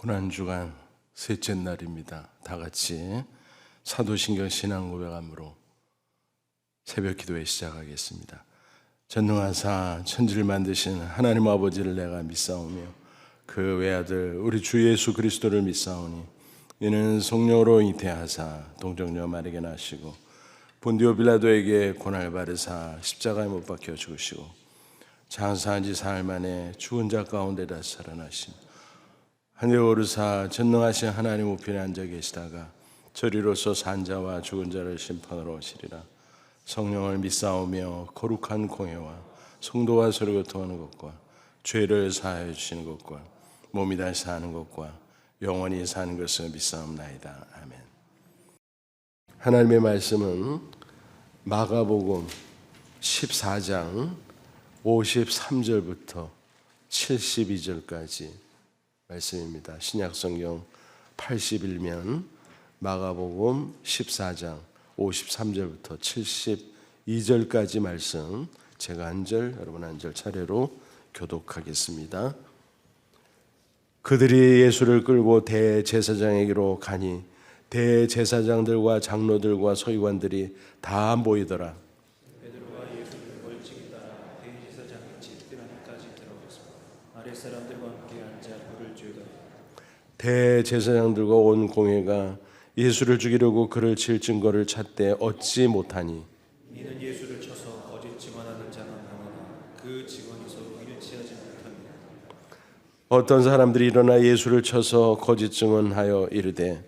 고난주간 셋째 날입니다. 다 같이 사도신경 신앙고백함으로 새벽 기도회 시작하겠습니다. 전능하사 천지를 만드신 하나님 아버지를 내가 믿사오며 그 외아들 우리 주 예수 그리스도를 믿사오니 이는 성령으로 잉태하사 동정녀 마리아에게 나시고 본디오 빌라도에게 고난을 받으사 십자가에 못 박혀 죽으시고 장사한 지 사흘 만에 죽은 자 가운데 다시 살아나신 하늘에 오르사 전능하신 하나님 우편에 앉아 계시다가 저리로서 산 자와 죽은 자를 심판하러 오시리라. 성령을 믿사오며 거룩한 공회와 성도와 서로 교통하는 것과 죄를 사하여 주시는 것과 몸이 다시 사는 것과 영원히 사는 것을 믿사옵나이다. 아멘. 하나님의 말씀은 마가복음 14장 53절부터 72절까지 말씀입니다. 신약성경 81면 마가복음 14장 53절부터 72절까지 말씀 제가 한 절 여러분 한 절 차례로 교독하겠습니다. 그들이 예수를 끌고 대제사장에게로 가니 대제사장들과 장로들과 서기관들이 다 모이더라. 베드로가 예수를 멀찍이 따라 대제사장의 집 안까지 들어가서 아랫사람들과 함께 앉아 불을 쬐더라. 대제사장들과 온 공회가 예수를 죽이려고 그를 칠 증거를 찾되 얻지 못하니 이는 예수를 쳐서 거짓 증언하는 자만 하나 그 증언이 서로 일치하지 못합니다. 어떤 사람들이 일어나 예수를 쳐서 거짓 증언하여 이르되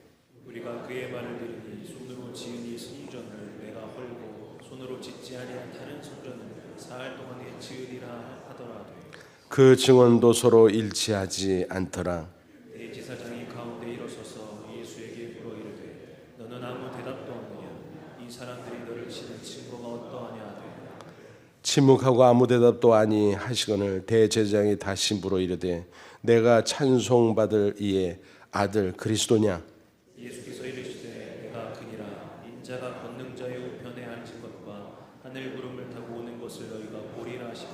우리가 그의 말을 들으니 손으로 지은 이 성전을 내가 헐고 손으로 짓지 아니한 다른 성전을 사흘 동안에 지으리라 하더라도 그 증언도 서로 일치하지 않더라. 대제사장이 가운데 일어서서 예수에게 물어 이르되 너는 아무 대답도 없느냐? 이 사람들이 너를 치는 증거가 어떠하냐 하되 침묵하고 아무 대답도 아니 하시거늘 대제사장이 다시 물어 이르되 내가 찬송받을 이의 아들 그리스도냐? 예수께서 이르시되 내가 그니라. 인자가 권능자의 우편에 앉은 것과 하늘 구름을 타고 오는 것을 너희가 보리라 하시니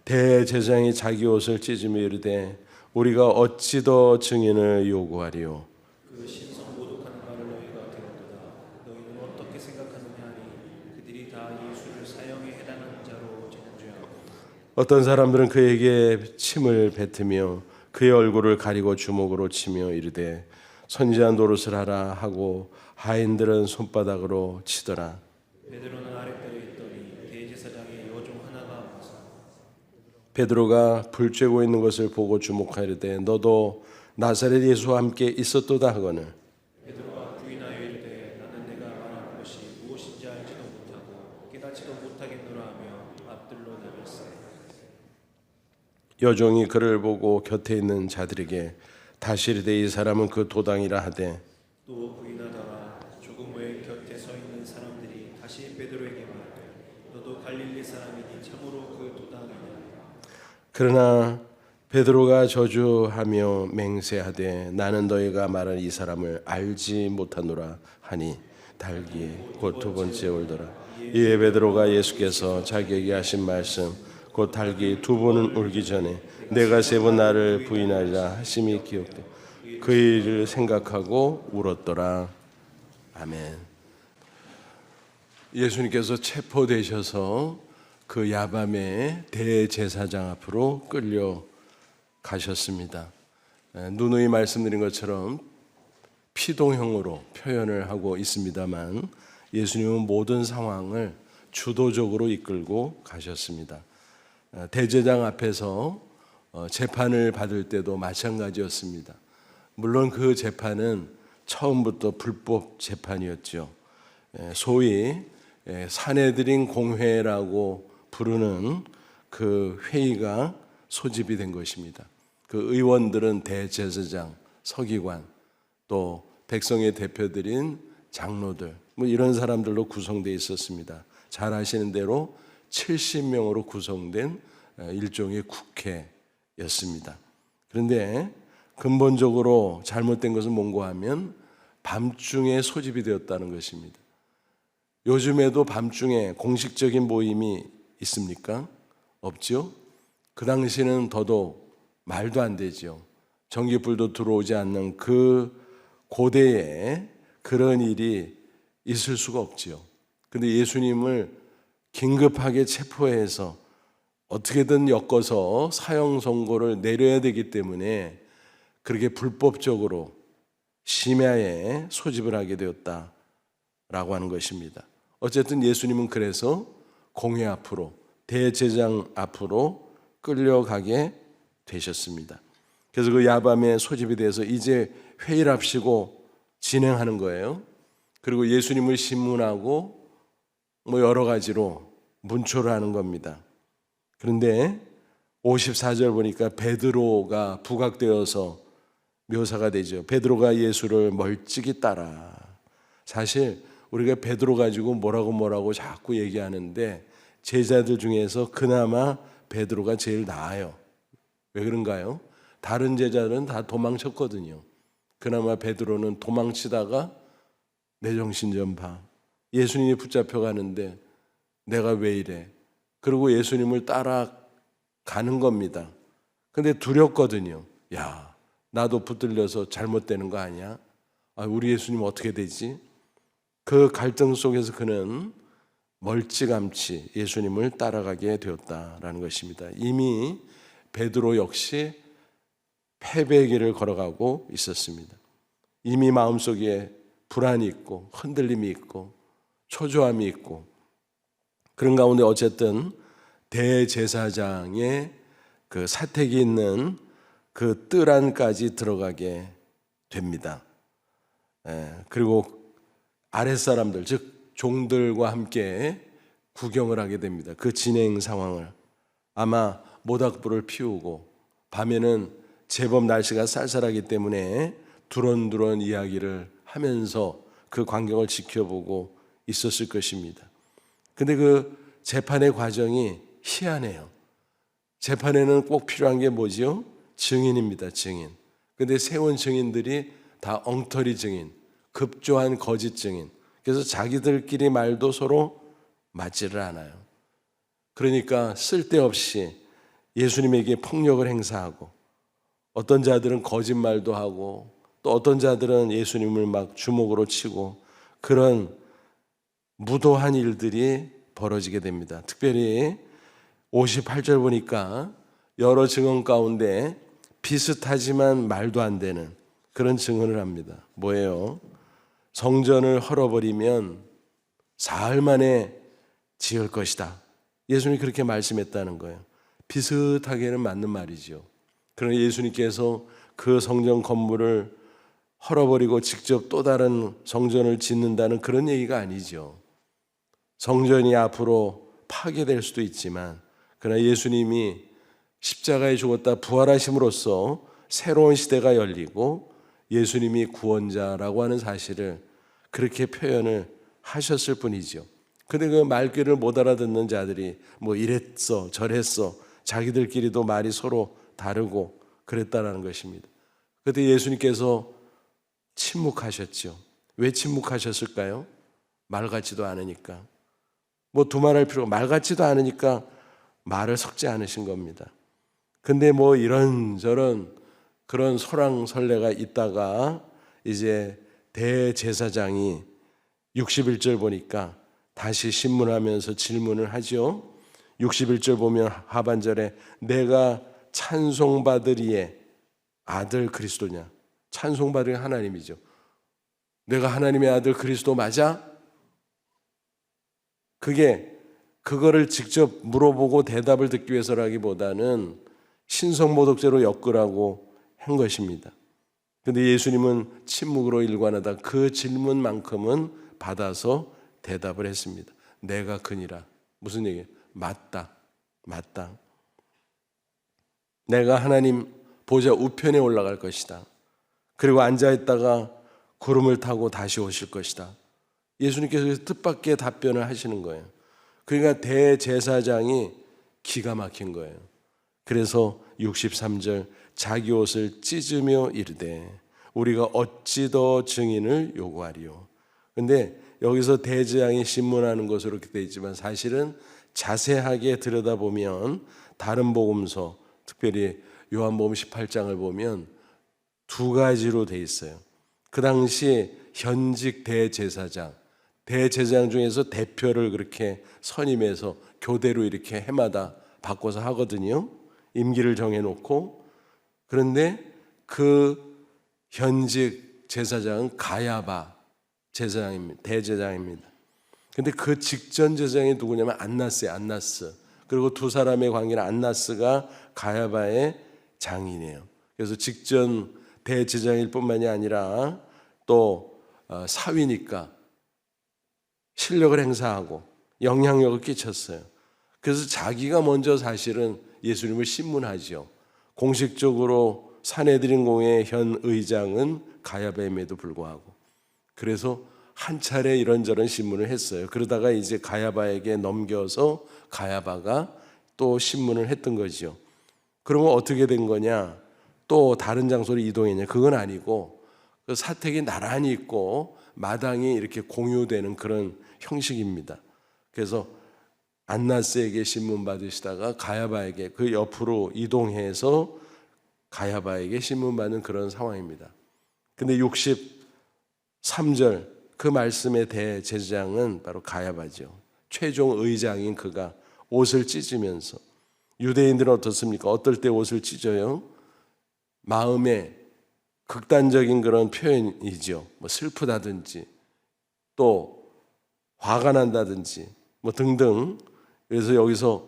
대제사장이 자기 옷을 찢으며 이르되 우리가 어찌 더 증인을 요구하리요? 그 신성 모독하는 말을 너희가 들었도다. 너희는 어떻게 생각하느냐 하니 그들이 다 예수를 사형에 해당하는 자로 정죄하고 어떤 사람들은 그에게 침을 뱉으며 그의 얼굴을 가리고 주먹으로 치며 이르되 선지한 노릇을 하라 하고 하인들은 손바닥으로 치더라. 베드로는 아랫배에 있더니 대제사장의 여종 하나가 와서 베드로가 불 쬐고 있는 것을 보고 주목하이르되 너도 나사렛 예수와 함께 있었도다 하거늘 베드로가 부인하여 이르되 나는 내가 말하는 것이 무엇인지 알지도 못하고 깨닫지도 못하겠노라 하며 앞들로 나갔으니 여종이 그를 보고 곁에 있는 자들에게 다시 이르되 이 사람은 그 도당이라 하되 또 부인하다가 조금 후에 곁에 서 있는 사람들이 다시 베드로에게 말하되 너도 갈릴리 사람이니 참으로 그 도당이냐. 그러나 베드로가 저주하며 맹세하되 나는 너희가 말한 이 사람을 알지 못하노라 하니 달기에 곧 두 번째 울더라. 이에 베드로가 예수께서 자기에게 하신 말씀 곧 달기 두 번은 울기 전에 내가 세 번 나를 부인하리라 하심이 기억돼 그 일을 생각하고 울었더라. 아멘. 예수님께서 체포되셔서 그 야밤에 대제사장 앞으로 끌려 가셨습니다. 누누이 말씀드린 것처럼 피동형으로 표현을 하고 있습니다만 예수님은 모든 상황을 주도적으로 이끌고 가셨습니다. 대제사장 앞에서 재판을 받을 때도 마찬가지였습니다. 물론 그 재판은 처음부터 불법 재판이었죠. 소위 산헤드린 공회라고 부르는 그 회의가 소집이 된 것입니다. 그 의원들은 대제사장, 서기관, 또 백성의 대표들인 장로들, 뭐 이런 사람들로 구성되어 있었습니다. 잘 아시는 대로 70명으로 구성된 일종의 국회였습니다. 그런데 근본적으로 잘못된 것은 뭔가 하면 밤중에 소집이 되었다는 것입니다. 요즘에도 밤중에 공식적인 모임이 있습니까? 없죠? 그 당시는 더더욱 말도 안 되죠. 전기불도 들어오지 않는 그 고대에 그런 일이 있을 수가 없지요. 근데 예수님을 긴급하게 체포해서 어떻게든 엮어서 사형 선고를 내려야 되기 때문에 그렇게 불법적으로 심야에 소집을 하게 되었다라고 하는 것입니다. 어쨌든 예수님은 그래서 공회 앞으로, 대제사장 앞으로 끌려가게 되셨습니다. 그래서 그 야밤에 소집이 돼서 이제 회의를 합시고 진행하는 거예요. 그리고 예수님을 신문하고 뭐 여러 가지로 문초를 하는 겁니다. 그런데 54절 보니까 베드로가 부각되어서 묘사가 되죠. 베드로가 예수를 멀찍이 따라. 사실 우리가 베드로 가지고 뭐라고 자꾸 얘기하는데 제자들 중에서 그나마 베드로가 제일 나아요. 왜 그런가요? 다른 제자들은 다 도망쳤거든요. 그나마 베드로는 도망치다가 내 정신 좀 봐. 예수님이 붙잡혀 가는데 내가 왜 이래? 그리고 예수님을 따라가는 겁니다. 근데 두렵거든요. 야, 나도 붙들려서 잘못되는 거 아니야? 우리 예수님 어떻게 되지? 그 갈등 속에서 그는 멀찌감치 예수님을 따라가게 되었다라는 것입니다. 이미 베드로 역시 패배의 길을 걸어가고 있었습니다. 이미 마음속에 불안이 있고 흔들림이 있고 초조함이 있고 그런 가운데 어쨌든 대제사장의 그 사택이 있는 그 뜰 안까지 들어가게 됩니다. 그리고 아랫사람들 즉 종들과 함께 구경을 하게 됩니다. 그 진행 상황을. 아마 모닥불을 피우고 밤에는 제법 날씨가 쌀쌀하기 때문에 두런두런 이야기를 하면서 그 광경을 지켜보고 있었을 것입니다. 근데 그 재판의 과정이 희한해요. 재판에는 꼭 필요한 게 뭐지요? 증인입니다. 증인. 근데 세운 증인들이 다 엉터리 증인, 급조한 거짓 증인. 그래서 자기들끼리 말도 서로 맞지를 않아요. 그러니까 쓸데없이 예수님에게 폭력을 행사하고 어떤 자들은 거짓말도 하고 또 어떤 자들은 예수님을 막 주먹으로 치고 그런 무도한 일들이 벌어지게 됩니다. 특별히 58절 보니까 여러 증언 가운데 비슷하지만 말도 안 되는 그런 증언을 합니다. 뭐예요? 성전을 헐어버리면 사흘 만에 지을 것이다. 예수님이 그렇게 말씀했다는 거예요. 비슷하게는 맞는 말이죠. 그러나 예수님께서 그 성전 건물을 헐어버리고 직접 또 다른 성전을 짓는다는 그런 얘기가 아니죠. 성전이 앞으로 파괴될 수도 있지만 그러나 예수님이 십자가에 죽었다 부활하심으로써 새로운 시대가 열리고 예수님이 구원자라고 하는 사실을 그렇게 표현을 하셨을 뿐이죠. 근데 그 말귀를 못 알아듣는 자들이 뭐 이랬어 저랬어 자기들끼리도 말이 서로 다르고 그랬다라는 것입니다. 그때 예수님께서 침묵하셨죠. 왜 침묵하셨을까요? 말 같지도 않으니까. 뭐 두말할 필요가 말 같지도 않으니까 말을 섞지 않으신 겁니다. 근데 뭐 이런저런 그런 소랑설레가 있다가 이제 대제사장이 61절 보니까 다시 신문하면서 질문을 하죠. 61절 보면 하반절에 내가 찬송받으리의 아들 그리스도냐? 찬송받으리 하나님이죠. 내가 하나님의 아들 그리스도 맞아? 그거를 직접 물어보고 대답을 듣기 위해서라기보다는 신성모독죄로 엮으라고 한 것입니다. 그런데 예수님은 침묵으로 일관하다 그 질문만큼은 받아서 대답을 했습니다. 내가 그니라. 무슨 얘기예요? 맞다. 내가 하나님 보좌 우편에 올라갈 것이다. 그리고 앉아있다가 구름을 타고 다시 오실 것이다. 예수님께서 뜻밖의 답변을 하시는 거예요. 그러니까 대제사장이 기가 막힌 거예요. 그래서 63절 자기 옷을 찢으며 이르되 우리가 어찌 더 증인을 요구하리요. 근데 여기서 대제사장이 신문하는 것으로 이렇게 되어 있지만 사실은 자세하게 들여다보면 다른 복음서 특별히 요한복음 18장을 보면 두 가지로 돼 있어요. 그 당시 현직 대제사장 중에서 대표를 그렇게 선임해서 교대로 이렇게 해마다 바꿔서 하거든요. 임기를 정해놓고. 그런데 그 현직 제사장은 가야바 제사장입니다. 대제사장입니다. 근데 그 직전 제사장이 누구냐면 안나스예요. 안나스. 그리고 두 사람의 관계는 안나스가 가야바의 장인이에요. 그래서 직전 대제사장일 뿐만이 아니라 또 사위니까 실력을 행사하고 영향력을 끼쳤어요. 그래서 자기가 먼저 사실은 예수님을 신문하죠. 공식적으로 산헤드린 공회 현 의장은 가야바임에도 불구하고. 그래서 한 차례 이런저런 신문을 했어요. 그러다가 이제 가야바에게 넘겨서 가야바가 또 신문을 했던 거죠. 그러면 어떻게 된 거냐? 또 다른 장소로 이동했냐? 그건 아니고 그 사택이 나란히 있고 마당이 이렇게 공유되는 그런 형식입니다. 그래서 안나스에게 신문 받으시다가 가야바에게 그 옆으로 이동해서 가야바에게 신문 받는 그런 상황입니다. 근데 63절 그 말씀의 대제사장은 바로 가야바죠. 최종 의장인 그가 옷을 찢으면서, 유대인들은 어떻습니까? 어떨 때 옷을 찢어요? 마음에 극단적인 그런 표현이죠. 뭐 슬프다든지 또 화가 난다든지 뭐 등등. 그래서 여기서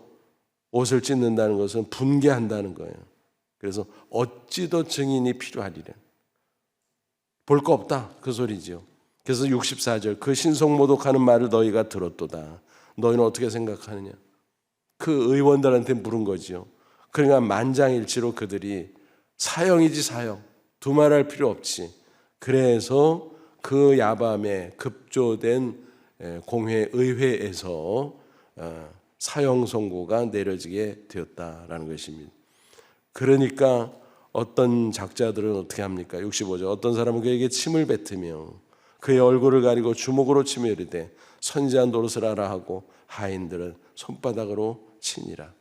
옷을 찢는다는 것은 분개한다는 거예요. 그래서 어찌도 증인이 필요하리라. 볼 거 없다 그 소리죠. 그래서 64절 그 신성모독하는 말을 너희가 들었도다. 너희는 어떻게 생각하느냐? 그 의원들한테 물은 거지요. 그러니까 만장일치로 그들이 사형이지 사형. 두말할 필요 없지. 그래서 그 야밤에 급조된 공회 의회에서 사형 선고가 내려지게 되었다라는 것입니다. 그러니까 어떤 작자들은 어떻게 합니까? 65절 어떤 사람은 그에게 침을 뱉으며 그의 얼굴을 가리고 주먹으로 치며 이르되 선지한 노릇을 하라 하고 하인들은 손바닥으로 치니라.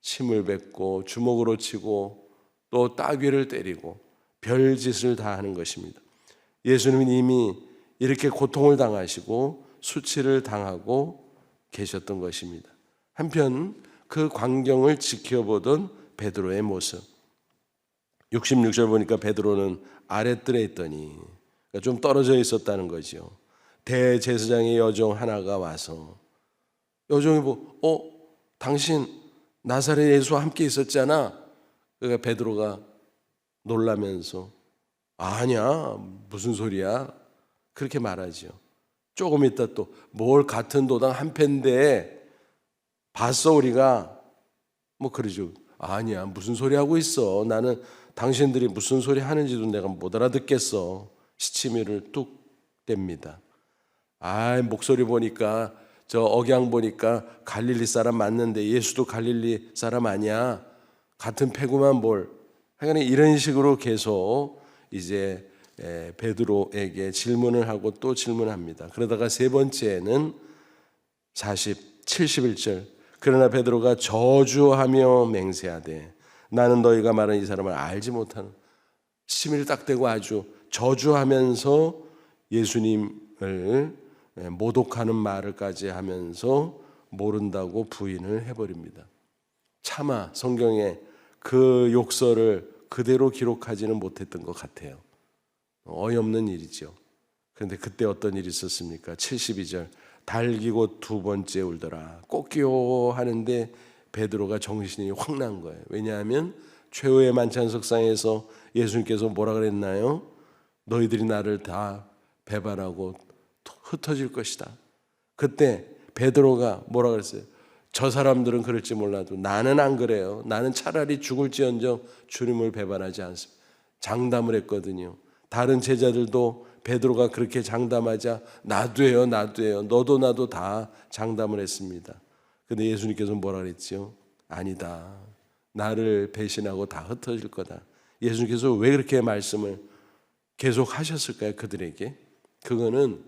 침을 뱉고 주먹으로 치고 또 따귀를 때리고 별짓을 다 하는 것입니다. 예수님은 이미 이렇게 고통을 당하시고 수치를 당하고 계셨던 것입니다. 한편 그 광경을 지켜보던 베드로의 모습, 66절 보니까 베드로는 아랫뜰에 있더니 좀 떨어져 있었다는 거죠. 대제사장의 여종 하나가 와서 여종이 당신 나사렛 예수와 함께 있었잖아. 그러니까 베드로가 놀라면서 아니야 무슨 소리야 그렇게 말하죠. 조금 있다 또 뭘 같은 도당 한 패인데 봤어 우리가 뭐 그러죠. 아니야 무슨 소리 하고 있어. 나는 당신들이 무슨 소리 하는지도 내가 못 알아듣겠어. 시치미를 뚝 뗍니다. 목소리 보니까 저 억양 보니까 갈릴리 사람 맞는데 예수도 갈릴리 사람 아니야. 같은 패구만 뭘. 하여간 이런 식으로 계속 이제 베드로에게 질문을 하고 또 질문합니다. 그러다가 세 번째는 71절 그러나 베드로가 저주하며 맹세하되 나는 너희가 말하는 이 사람을 알지 못하는. 시민을 딱 대고 아주 저주하면서 예수님을 모독하는 말을까지 하면서 모른다고 부인을 해버립니다. 차마 성경에 그 욕설을 그대로 기록하지는 못했던 것 같아요. 어이없는 일이죠. 그런데 그때 어떤 일이 있었습니까? 72절 달기고 두 번째 울더라. 꽃기요 하는데 베드로가 정신이 확 난 거예요. 왜냐하면 최후의 만찬석상에서 예수님께서 뭐라 그랬나요? 너희들이 나를 다 배반하고 흩어질 것이다. 그때 베드로가 뭐라 그랬어요? 저 사람들은 그럴지 몰라도 나는 안 그래요. 나는 차라리 죽을지언정 주님을 배반하지 않습니다. 장담을 했거든요. 다른 제자들도 베드로가 그렇게 장담하자 나도예요. 너도 나도 다 장담을 했습니다. 근데 예수님께서 뭐라 그랬죠? 아니다. 나를 배신하고 다 흩어질 거다. 예수님께서 왜 그렇게 말씀을 계속 하셨을까요? 그들에게. 그거는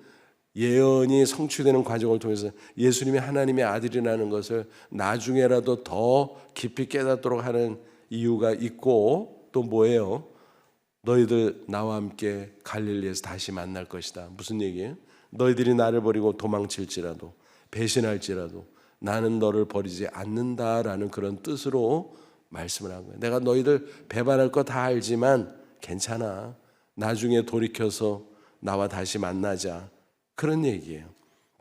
예언이 성취되는 과정을 통해서 예수님이 하나님의 아들이라는 것을 나중에라도 더 깊이 깨닫도록 하는 이유가 있고 또 뭐예요? 너희들 나와 함께 갈릴리에서 다시 만날 것이다. 무슨 얘기예요? 너희들이 나를 버리고 도망칠지라도 배신할지라도 나는 너를 버리지 않는다라는 그런 뜻으로 말씀을 한 거예요. 내가 너희들 배반할 거 다 알지만 괜찮아. 나중에 돌이켜서 나와 다시 만나자. 그런 얘기예요.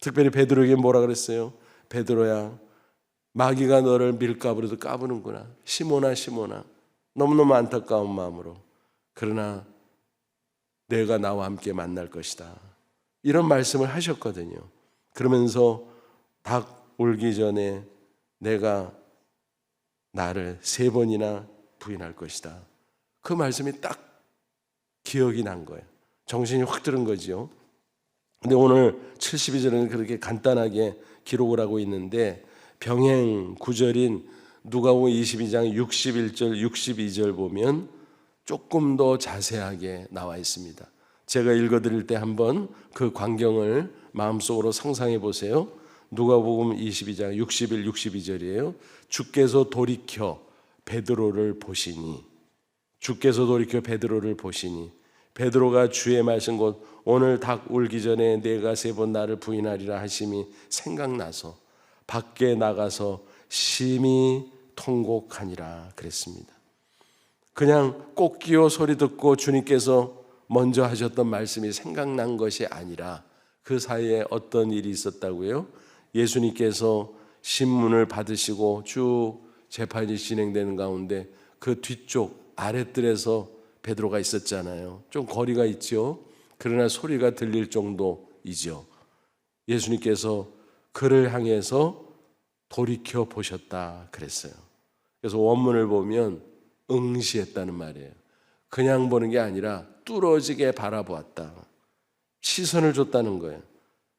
특별히 베드로에게 뭐라 그랬어요? 베드로야, 마귀가 너를 밀가부로도 까부는구나. 시몬아, 시몬아, 너무너무 안타까운 마음으로. 그러나 내가 나와 함께 만날 것이다. 이런 말씀을 하셨거든요. 그러면서 닭 울기 전에 내가 나를 3번이나 부인할 것이다. 그 말씀이 딱 기억이 난 거예요. 정신이 확 들은 거죠. 근데 오늘 72절은 그렇게 간단하게 기록을 하고 있는데 병행 구절인 누가복음 22장 61절 62절 보면 조금 더 자세하게 나와 있습니다. 제가 읽어드릴 때 한번 그 광경을 마음속으로 상상해 보세요. 누가복음 22장 61, 62절이에요. 주께서 돌이켜 베드로를 보시니, 주께서 돌이켜 베드로를 보시니, 베드로가 주의 말씀 곧 오늘 닭 울기 전에 내가 3번 나를 부인하리라 하심이 생각나서 밖에 나가서 심히 통곡하니라 그랬습니다. 그냥 꽃기호 소리 듣고 주님께서 먼저 하셨던 말씀이 생각난 것이 아니라 그 사이에 어떤 일이 있었다고요? 예수님께서 신문을 받으시고 쭉 재판이 진행되는 가운데 그 뒤쪽 아랫뜰에서 베드로가 있었잖아요. 좀 거리가 있죠. 그러나 소리가 들릴 정도이죠. 예수님께서 그를 향해서 돌이켜 보셨다 그랬어요. 그래서 원문을 보면 응시했다는 말이에요. 그냥 보는 게 아니라 뚫어지게 바라보았다. 시선을 줬다는 거예요.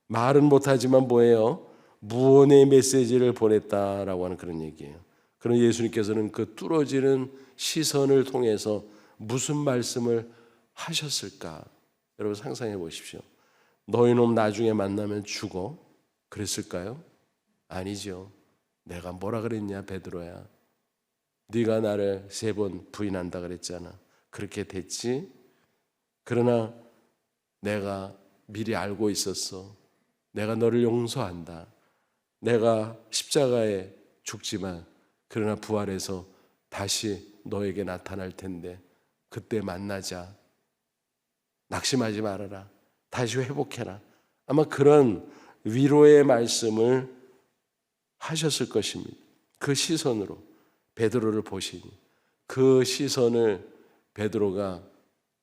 말은 못하지만 뭐예요? 무언의 메시지를 보냈다라고 하는 그런 얘기예요. 그런 예수님께서는 그 뚫어지는 시선을 통해서 무슨 말씀을 하셨을까? 여러분 상상해 보십시오. 너희 놈 나중에 만나면 죽어? 그랬을까요? 아니죠. 내가 뭐라 그랬냐 베드로야. 네가 나를 3번 부인한다 그랬잖아. 그렇게 됐지? 그러나 내가 미리 알고 있었어. 내가 너를 용서한다. 내가 십자가에 죽지만 그러나 부활해서 다시 너에게 나타날 텐데 그때 만나자. 낙심하지 말아라. 다시 회복해라. 아마 그런 위로의 말씀을 하셨을 것입니다. 그 시선으로 베드로를 보시니 그 시선을 베드로가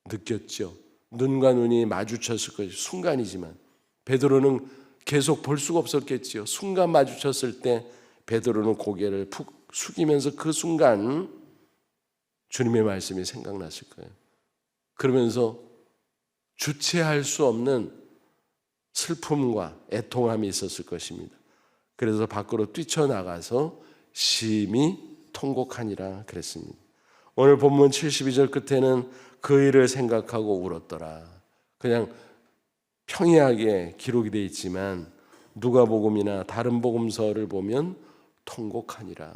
느꼈죠. 눈과 눈이 마주쳤을 것이 순간이지만 베드로는 계속 볼 수가 없었겠지요. 순간 마주쳤을 때 베드로는 고개를 푹 숙이면서 그 순간 주님의 말씀이 생각났을 거예요. 그러면서 주체할 수 없는 슬픔과 애통함이 있었을 것입니다. 그래서 밖으로 뛰쳐나가서 심히 통곡하니라 그랬습니다. 오늘 본문 72절 끝에는 그 일을 생각하고 울었더라. 그냥 평이하게 기록이 되어 있지만 누가복음이나 다른 복음서를 보면 통곡하니라.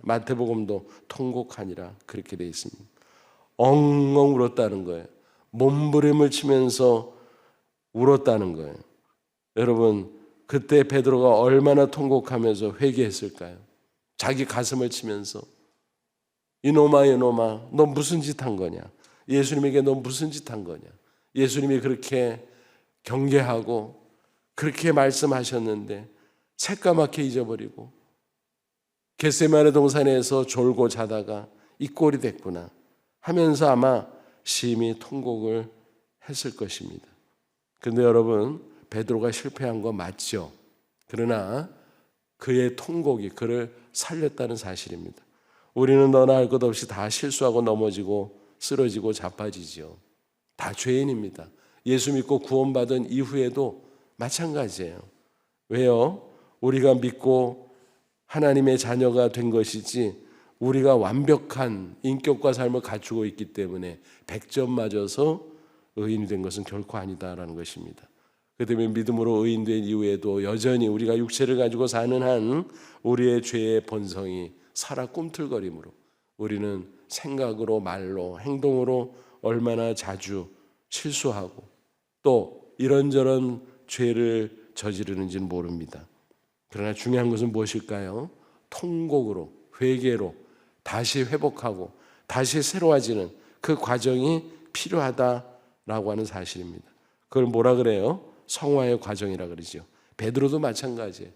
마태복음도 통곡하니라 그렇게 되어 있습니다. 엉엉 울었다는 거예요. 몸부림을 치면서 울었다는 거예요. 여러분 그때 베드로가 얼마나 통곡하면서 회개했을까요? 자기 가슴을 치면서 이놈아 너 무슨 짓 한 거냐? 예수님에게 너 무슨 짓 한 거냐? 예수님이 그렇게 경계하고 그렇게 말씀하셨는데 새까맣게 잊어버리고 겟세마네 동산에서 졸고 자다가 이 꼴이 됐구나 하면서 아마 심히 통곡을 했을 것입니다. 그런데 여러분 베드로가 실패한 거 맞죠? 그러나 그의 통곡이 그를 살렸다는 사실입니다. 우리는 너나 할 것 없이 다 실수하고 넘어지고 쓰러지고 자빠지죠. 다 죄인입니다. 예수 믿고 구원받은 이후에도 마찬가지예요. 왜요? 우리가 믿고 하나님의 자녀가 된 것이지 우리가 완벽한 인격과 삶을 갖추고 있기 때문에 100점 맞아서 의인이 된 것은 결코 아니다라는 것입니다. 그 때문에 믿음으로 의인된 이후에도 여전히 우리가 육체를 가지고 사는 한 우리의 죄의 본성이 살아 꿈틀거림으로 우리는 생각으로, 말로, 행동으로 얼마나 자주 실수하고 또 이런저런 죄를 저지르는지는 모릅니다. 그러나 중요한 것은 무엇일까요? 통곡으로, 회개로 다시 회복하고 다시 새로워지는 그 과정이 필요하다라고 하는 사실입니다. 그걸 뭐라 그래요? 성화의 과정이라 그러죠. 베드로도 마찬가지예요.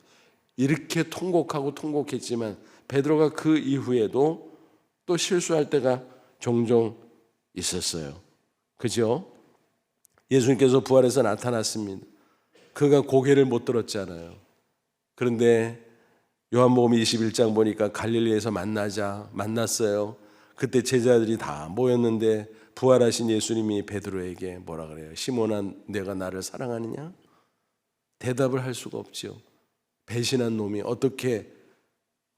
이렇게 통곡하고 통곡했지만 베드로가 그 이후에도 또 실수할 때가 종종 있었어요. 그죠? 예수님께서 부활해서 나타났습니다. 그가 고개를 못 들었잖아요. 그런데 요한복음 21장 보니까 갈릴리에서 만났어요. 그때 제자들이 다 모였는데 부활하신 예수님이 베드로에게 뭐라 그래요? 시몬아, 내가 나를 사랑하느냐? 대답을 할 수가 없죠. 배신한 놈이 어떻게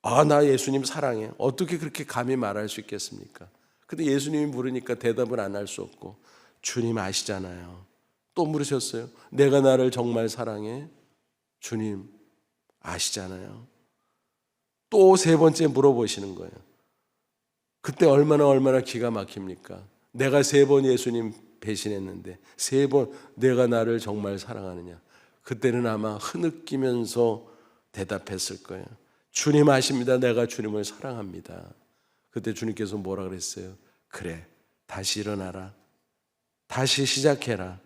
나 예수님 사랑해. 어떻게 그렇게 감히 말할 수 있겠습니까? 근데 예수님이 물으니까 대답을 안 할 수 없고 주님 아시잖아요. 또 물으셨어요. 내가 나를 정말 사랑해? 주님 아시잖아요. 또 세 번째 물어보시는 거예요. 그때 얼마나 기가 막힙니까? 내가 3번 예수님 배신했는데 3번 내가 나를 정말 사랑하느냐? 그때는 아마 흐느끼면서 대답했을 거예요. 주님 아십니다. 내가 주님을 사랑합니다. 그때 주님께서 뭐라 그랬어요? 그래, 다시 일어나라. 다시 시작해라.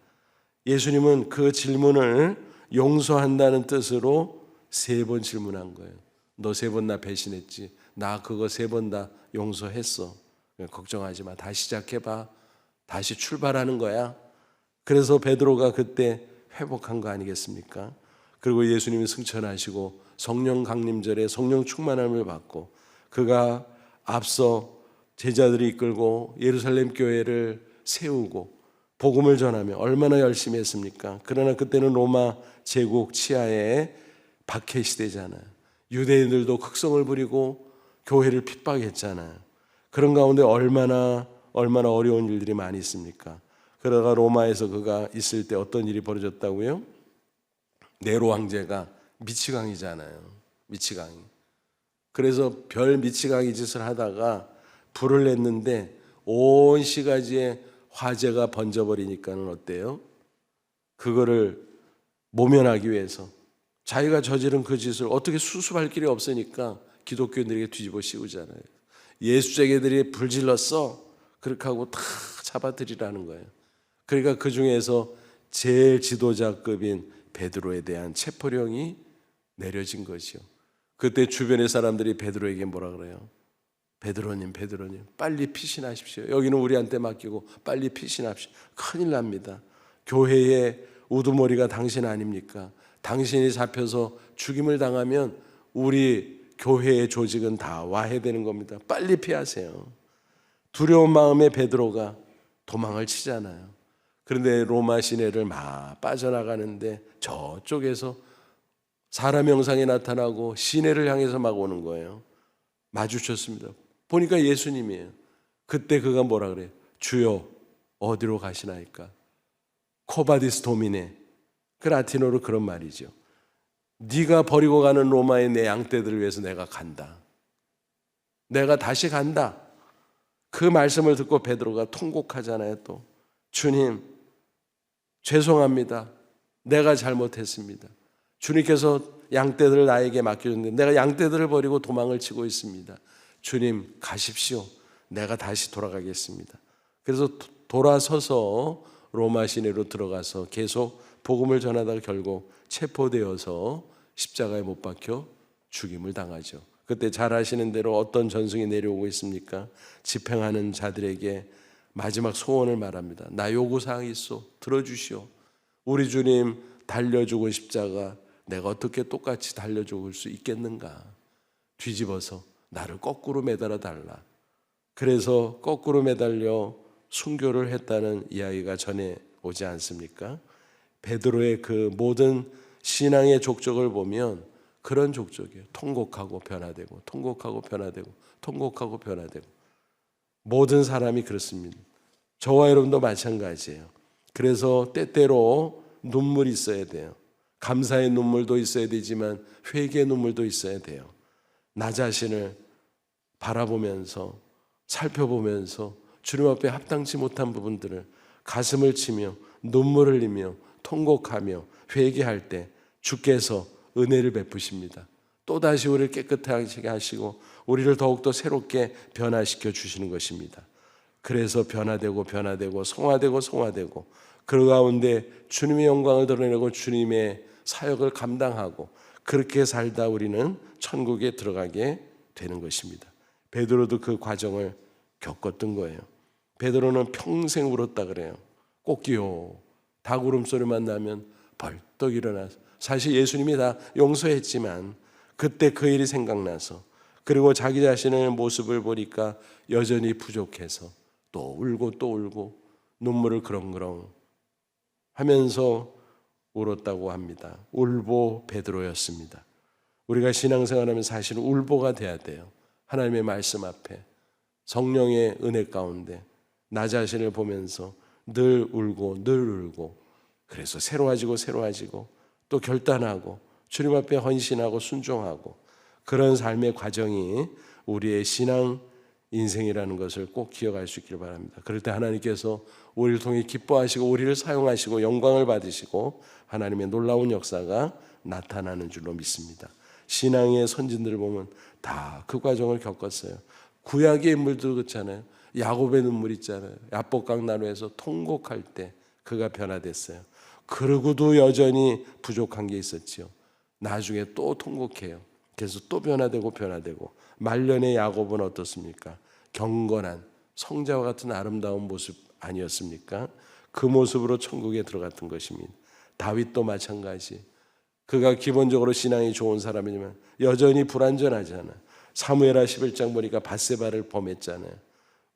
예수님은 그 질문을 용서한다는 뜻으로 3번 질문한 거예요. 너 3번 나 배신했지? 나 그거 3번 다 용서했어. 걱정하지 마. 다시 시작해봐. 다시 출발하는 거야. 그래서 베드로가 그때 회복한 거 아니겠습니까? 그리고 예수님이 승천하시고 성령 강림절에 성령 충만함을 받고 그가 앞서 제자들이 이끌고 예루살렘 교회를 세우고 복음을 전하며 얼마나 열심히 했습니까? 그러나 그때는 로마 제국 치하에 박해 시대잖아요. 유대인들도 극성을 부리고 교회를 핍박했잖아요. 그런 가운데 얼마나 어려운 일들이 많이 있습니까? 그러다가 로마에서 그가 있을 때 어떤 일이 벌어졌다고요? 네로 황제가 미치광이잖아요. 미치광이. 그래서 별 미치광이 짓을 하다가 불을 냈는데 온 시가지에 화재가 번져버리니까는 어때요? 그거를 모면하기 위해서 자기가 저지른 그 짓을 어떻게 수습할 길이 없으니까 기독교인들에게 뒤집어 씌우잖아요. 예수쟁이들이 불질렀어. 그렇게 하고 다 잡아들이라는 거예요. 그러니까 그 중에서 제일 지도자급인 베드로에 대한 체포령이 내려진 거죠. 그때 주변의 사람들이 베드로에게 뭐라 그래요? 베드로님 빨리 피신하십시오. 여기는 우리한테 맡기고 빨리 피신합시오. 큰일 납니다. 교회의 우두머리가 당신 아닙니까? 당신이 잡혀서 죽임을 당하면 우리 교회의 조직은 다 와해되는 겁니다. 빨리 피하세요. 두려운 마음에 베드로가 도망을 치잖아요. 그런데 로마 시내를 막 빠져나가는데 저쪽에서 사람 형상이 나타나고 시내를 향해서 막 오는 거예요. 마주쳤습니다. 보니까 예수님이에요. 그때 그가 뭐라 그래요? 주여 어디로 가시나이까? 코바디스 도미네. 그 라틴어로 그런 말이죠. 네가 버리고 가는 로마의 내 양떼들을 위해서 내가 간다. 내가 다시 간다. 그 말씀을 듣고 베드로가 통곡하잖아요. 또 주님 죄송합니다. 내가 잘못했습니다. 주님께서 양떼들을 나에게 맡겨줬는데 내가 양떼들을 버리고 도망을 치고 있습니다. 주님 가십시오. 내가 다시 돌아가겠습니다. 그래서 돌아서서 로마 시내로 들어가서 계속 복음을 전하다가 결국 체포되어서 십자가에 못 박혀 죽임을 당하죠. 그때 잘 아시는 대로 어떤 전승이 내려오고 있습니까? 집행하는 자들에게 마지막 소원을 말합니다. 나 요구사항이 있어. 들어주시오. 우리 주님 달려주고 십자가 내가 어떻게 똑같이 달려 죽을 수 있겠는가? 뒤집어서 나를 거꾸로 매달아 달라. 그래서 거꾸로 매달려 순교를 했다는 이야기가 전해 오지 않습니까? 베드로의 그 모든 신앙의 족적을 보면 그런 족적이에요. 통곡하고 변화되고 통곡하고 변화되고 통곡하고 변화되고 모든 사람이 그렇습니다. 저와 여러분도 마찬가지예요. 그래서 때때로 눈물이 있어야 돼요. 감사의 눈물도 있어야 되지만 회개의 눈물도 있어야 돼요. 나 자신을 바라보면서 살펴보면서 주님 앞에 합당치 못한 부분들을 가슴을 치며 눈물을 흘리며 통곡하며 회개할 때 주께서 은혜를 베푸십니다. 또다시 우리를 깨끗하게 하시고 우리를 더욱더 새롭게 변화시켜 주시는 것입니다. 그래서 변화되고 성화되고 그 가운데 주님의 영광을 드러내고 주님의 사역을 감당하고 그렇게 살다 우리는 천국에 들어가게 되는 것입니다. 베드로도 그 과정을 겪었던 거예요. 베드로는 평생 울었다 그래요. 꼭기요. 닭 울음소리만 나면 벌떡 일어나서, 사실 예수님이 다 용서했지만 그때 그 일이 생각나서, 그리고 자기 자신의 모습을 보니까 여전히 부족해서 또 울고 눈물을 그렁그렁 하면서 울었다고 합니다. 울보 베드로였습니다. 우리가 신앙생활하면 사실 울보가 돼야 돼요. 하나님의 말씀 앞에 성령의 은혜 가운데 나 자신을 보면서 늘 울고 그래서 새로워지고 또 결단하고 주님 앞에 헌신하고 순종하고, 그런 삶의 과정이 우리의 신앙 인생이라는 것을 꼭 기억할 수 있기를 바랍니다. 그럴 때 하나님께서 우리를 통해 기뻐하시고 우리를 사용하시고 영광을 받으시고 하나님의 놀라운 역사가 나타나는 줄로 믿습니다. 신앙의 선진들을 보면 다 그 과정을 겪었어요. 구약의 인물도 그렇잖아요. 야곱의 눈물 있잖아요. 야복강 나루에서 통곡할 때 그가 변화됐어요. 그러고도 여전히 부족한 게 있었지요. 나중에 또 통곡해요. 그래서 또 변화되고 말년의 야곱은 어떻습니까? 경건한 성자와 같은 아름다운 모습 아니었습니까? 그 모습으로 천국에 들어갔던 것입니다. 다윗도 마찬가지. 그가 기본적으로 신앙이 좋은 사람이지만 여전히 불완전하잖아요. 사무엘하 11장 보니까 밧세바를 범했잖아요.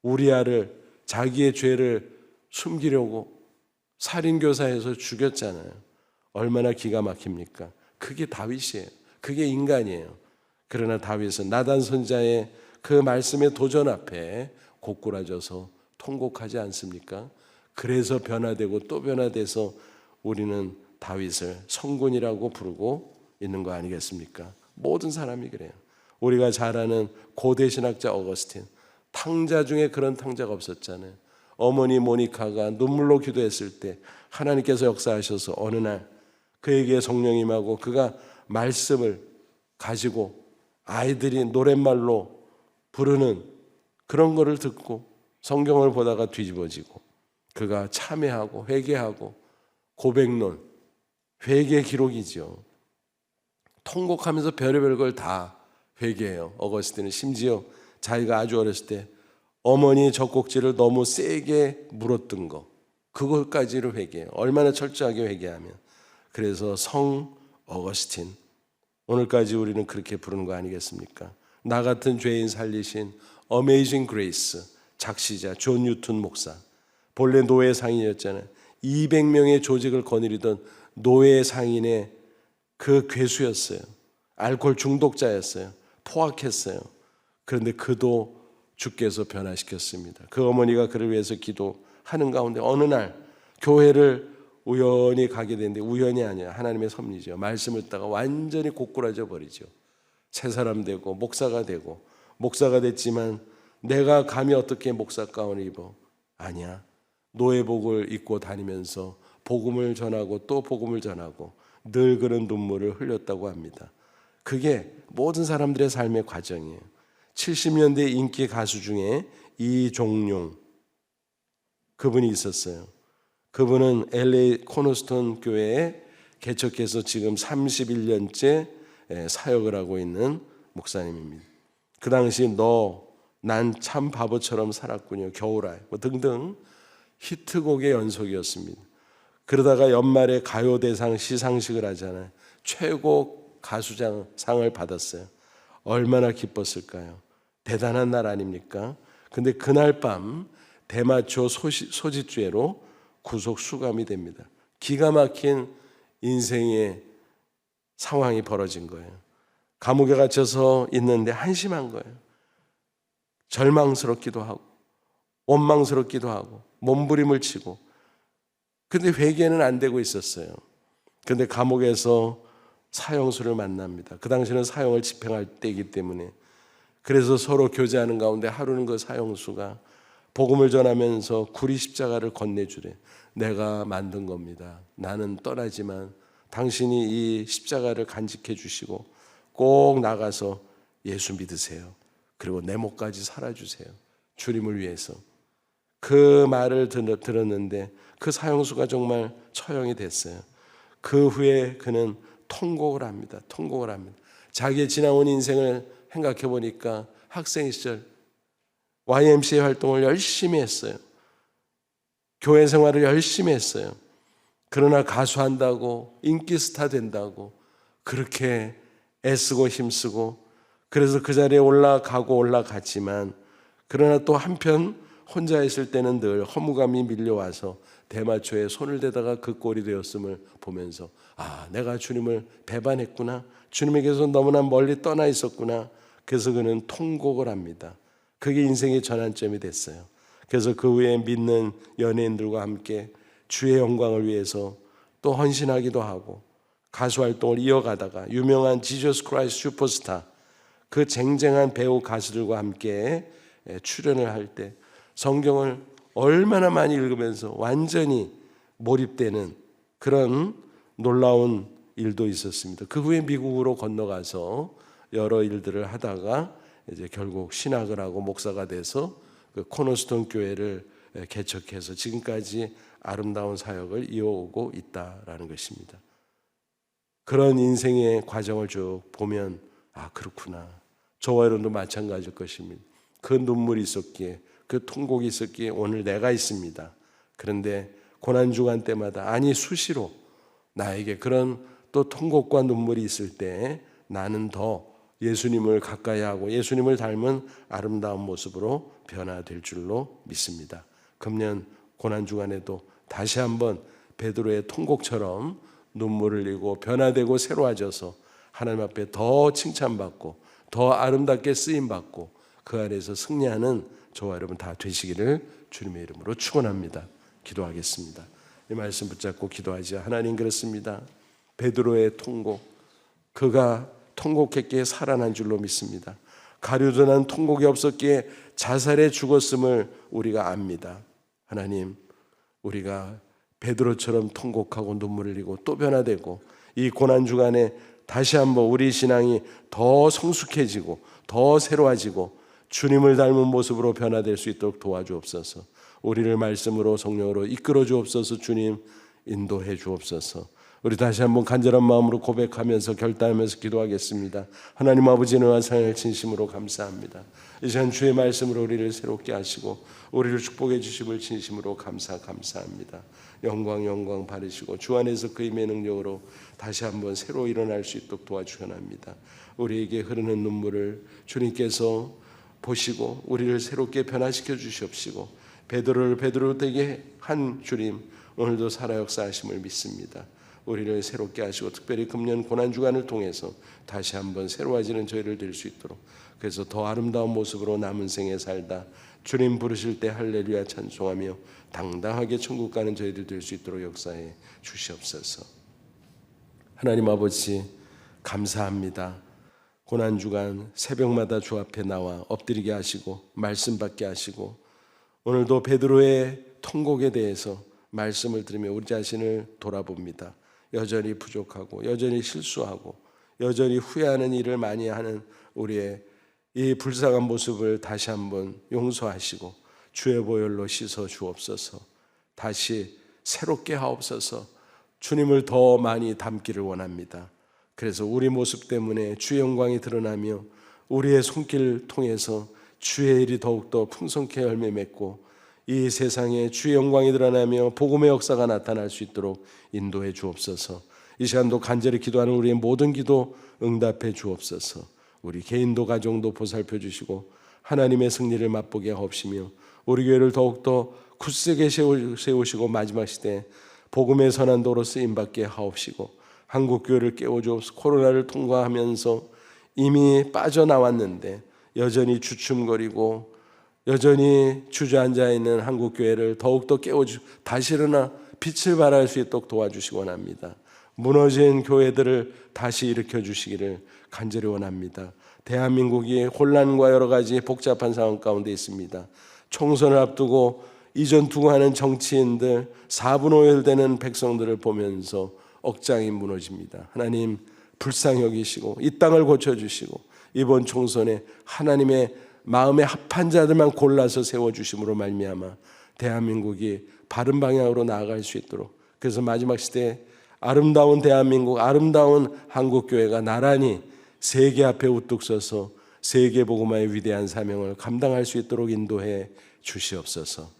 우리아를 자기의 죄를 숨기려고 살인교사해서 죽였잖아요. 얼마나 기가 막힙니까? 그게 다윗이에요. 그게 인간이에요. 그러나 다윗은 나단 선자의 그 말씀의 도전 앞에 고꾸라져서 통곡하지 않습니까? 그래서 변화되고 또 변화돼서 우리는 다윗을 성군이라고 부르고 있는 거 아니겠습니까? 모든 사람이 그래요. 우리가 잘 아는 고대 신학자 어거스틴, 탕자 중에 그런 탕자가 없었잖아요. 어머니 모니카가 눈물로 기도했을 때 하나님께서 역사하셔서 어느 날 그에게 성령이 임하고 그가 말씀을 가지고 아이들이 노랫말로 부르는 그런 거를 듣고 성경을 보다가 뒤집어지고 그가 참회하고 회개하고 고백론, 회개 기록이죠. 통곡하면서 별의별 걸 다 회개해요. 어거스틴은 심지어 자기가 아주 어렸을 때 어머니 젖꼭지를 너무 세게 물었던 거, 그것까지를 회개해요. 얼마나 철저하게 회개하면. 그래서 성 어거스틴, 오늘까지 우리는 그렇게 부르는 거 아니겠습니까? 나 같은 죄인 살리신 어메이징 그레이스 작시자 존 뉴턴 목사, 본래 노예 상인이었잖아요. 200명의 조직을 거느리던 노예 상인의 그 괴수였어요. 알코올 중독자였어요. 포악했어요. 그런데 그도 주께서 변화시켰습니다. 그 어머니가 그를 위해서 기도하는 가운데 어느 날 교회를 우연히 가게 되는데, 우연이 아니라 하나님의 섭리죠. 말씀을 듣다가 완전히 고꾸라져 버리죠. 새 사람 되고 목사가 됐지만 내가 감히 어떻게 목사 가운을 입어? 아니야. 노예복을 입고 다니면서 복음을 전하고 또 복음을 전하고 늘 그런 눈물을 흘렸다고 합니다. 그게 모든 사람들의 삶의 과정이에요. 70년대 인기 가수 중에 이종용, 그분이 있었어요. 그분은 LA 코너스톤 교회에 개척해서 지금 31년째 사역을 하고 있는 목사님입니다. 그 당시 난 참 바보처럼 살았군요, 겨울아이 뭐 등등 히트곡의 연속이었습니다. 그러다가 연말에 가요대상 시상식을 하잖아요. 최고 가수상 상을 받았어요. 얼마나 기뻤을까요? 대단한 날 아닙니까? 근데 그날 밤 대마초 소지죄로 구속 수감이 됩니다. 기가 막힌 인생의 상황이 벌어진 거예요. 감옥에 갇혀서 있는데 한심한 거예요. 절망스럽기도 하고 원망스럽기도 하고 몸부림을 치고, 근데 회개는 안 되고 있었어요. 근데 감옥에서 사형수를 만납니다. 그 당시는 사형을 집행할 때이기 때문에 그래서 서로 교제하는 가운데 하루는 그 사형수가 복음을 전하면서 구리 십자가를 건네주래. 내가 만든 겁니다. 나는 떠나지만 당신이 이 십자가를 간직해 주시고 꼭 나가서 예수 믿으세요. 그리고 내 목까지 살아주세요. 주님을 위해서. 그 말을 들었는데 그 사형수가 정말 처형이 됐어요. 그 후에 그는 통곡을 합니다. 통곡을 합니다. 자기의 지나온 인생을 생각해 보니까 학생 시절 YMCA 활동을 열심히 했어요. 교회 생활을 열심히 했어요. 그러나 가수한다고 인기 스타 된다고 그렇게 애쓰고 힘쓰고 그래서 그 자리에 올라갔지만 그러나 또 한편 혼자 있을 때는 늘 허무감이 밀려와서 대마초에 손을 대다가 그 꼴이 되었음을 보면서 내가 주님을 배반했구나. 주님에게서 너무나 멀리 떠나 있었구나. 그래서 그는 통곡을 합니다. 그게 인생의 전환점이 됐어요. 그래서 그 후에 믿는 연예인들과 함께 주의 영광을 위해서 또 헌신하기도 하고 가수 활동을 이어가다가 유명한 지저스 크라이스트 슈퍼스타 그 쟁쟁한 배우 가수들과 함께 출연을 할 때 성경을 얼마나 많이 읽으면서 완전히 몰입되는 그런 놀라운 일도 있었습니다. 그 후에 미국으로 건너가서 여러 일들을 하다가 이제 결국 신학을 하고 목사가 돼서 그 코너스톤 교회를 개척해서 지금까지 아름다운 사역을 이어오고 있다라는 것입니다. 그런 인생의 과정을 쭉 보면 그렇구나. 저와 여러분도 마찬가지일 것입니다. 그 눈물이 있었기에 그 통곡이 있었기에 오늘 내가 있습니다. 그런데 고난주간 때마다 수시로 나에게 그런 또 통곡과 눈물이 있을 때 나는 더 예수님을 가까이 하고 예수님을 닮은 아름다운 모습으로 변화될 줄로 믿습니다. 금년 고난주간에도 다시 한번 베드로의 통곡처럼 눈물을 흘리고 변화되고 새로워져서 하나님 앞에 더 칭찬받고 더 아름답게 쓰임받고 그 안에서 승리하는 저와 여러분 다 되시기를 주님의 이름으로 축원합니다. 기도하겠습니다. 이 말씀 붙잡고 기도하자. 하나님 그렇습니다. 베드로의 통곡, 그가 통곡했기에 살아난 줄로 믿습니다. 가룟도난 통곡이 없었기에 자살해 죽었음을 우리가 압니다. 하나님, 우리가 베드로처럼 통곡하고 눈물을 흘리고 또 변화되고 이 고난주간에 다시 한번 우리 신앙이 더 성숙해지고 더 새로워지고 주님을 닮은 모습으로 변화될 수 있도록 도와주옵소서. 우리를 말씀으로 성령으로 이끌어 주옵소서. 주님 인도해 주옵소서. 우리 다시 한번 간절한 마음으로 고백하면서 결단하면서 기도하겠습니다. 하나님 아버지는 화상을 진심으로 감사합니다. 이 시간 주의 말씀으로 우리를 새롭게 하시고 우리를 축복해 주심을 진심으로 감사합니다. 영광 받으시고 주 안에서 그 힘의 능력으로 다시 한번 새로 일어날 수 있도록 도와주셔납니다. 우리에게 흐르는 눈물을 주님께서 보시고 우리를 새롭게 변화시켜 주시옵시고 베드로를 베드로 되게 한 주님 오늘도 살아 역사하심을 믿습니다. 우리를 새롭게 하시고 특별히 금년 고난주간을 통해서 다시 한번 새로워지는 저희를 될 수 있도록 그래서 더 아름다운 모습으로 남은 생에 살다 주님 부르실 때 할렐루야 찬송하며 당당하게 천국 가는 저희들 될 수 있도록 역사해 주시옵소서. 하나님 아버지 감사합니다. 고난주간 새벽마다 주 앞에 나와 엎드리게 하시고 말씀 받게 하시고 오늘도 베드로의 통곡에 대해서 말씀을 들으며 우리 자신을 돌아봅니다. 여전히 부족하고 여전히 실수하고 여전히 후회하는 일을 많이 하는 우리의 이 불쌍한 모습을 다시 한번 용서하시고 주의 보혈로 씻어 주옵소서. 다시 새롭게 하옵소서. 주님을 더 많이 닮기를 원합니다. 그래서 우리 모습 때문에 주의 영광이 드러나며 우리의 손길 통해서 주의 일이 더욱더 풍성케 열매 맺고 이 세상에 주의 영광이 드러나며 복음의 역사가 나타날 수 있도록 인도해 주옵소서. 이 시간도 간절히 기도하는 우리의 모든 기도 응답해 주옵소서. 우리 개인도 가정도 보살펴 주시고 하나님의 승리를 맛보게 하옵시며 우리 교회를 더욱더 굳세게 세우시고 마지막 시대 복음의 선한도로 쓰임받게 하옵시고 한국교회를 깨워주옵소서. 코로나를 통과하면서 이미 빠져나왔는데 여전히 주춤거리고 여전히 주저앉아 있는 한국교회를 더욱더 다시 일어나 빛을 발할 수 있도록 도와주시기 원합니다. 무너진 교회들을 다시 일으켜 주시기를 간절히 원합니다. 대한민국이 혼란과 여러 가지 복잡한 상황 가운데 있습니다. 총선을 앞두고 이전 투구하는 정치인들, 4분 5일 되는 백성들을 보면서 억장이 무너집니다. 하나님 불쌍히 여기시고 이 땅을 고쳐주시고 이번 총선에 하나님의 마음에 합한 자들만 골라서 세워주심으로 말미암아 대한민국이 바른 방향으로 나아갈 수 있도록, 그래서 마지막 시대에 아름다운 대한민국, 아름다운 한국교회가 나란히 세계 앞에 우뚝 서서 세계복음화의 위대한 사명을 감당할 수 있도록 인도해 주시옵소서.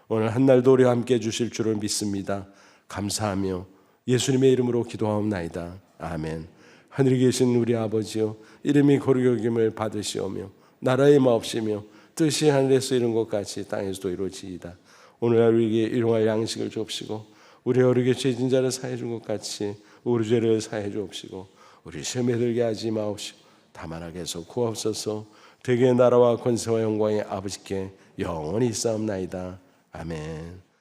오늘 한날도 우리와 함께 해주실 줄을 믿습니다. 감사하며 예수님의 이름으로 기도하옵나이다. 아멘. 하늘에 계신 우리 아버지여, 이름이 거룩히 여김을 받으시오며 나라의 마옵시며 뜻이 하늘에서 이룬 것 같이 땅에서도 이루어지이다. 오늘날 우리에게 일용할 양식을 주옵시고 우리 어리게 죄진 자를 사해 준 것 같이 우리 죄를 사해 주옵시고 우리 시험에 들게 하지 마옵시고 다만 악에서 구하옵소서. 대개의 나라와 권세와 영광의 아버지께 영원히 있사옵나이다. 아멘.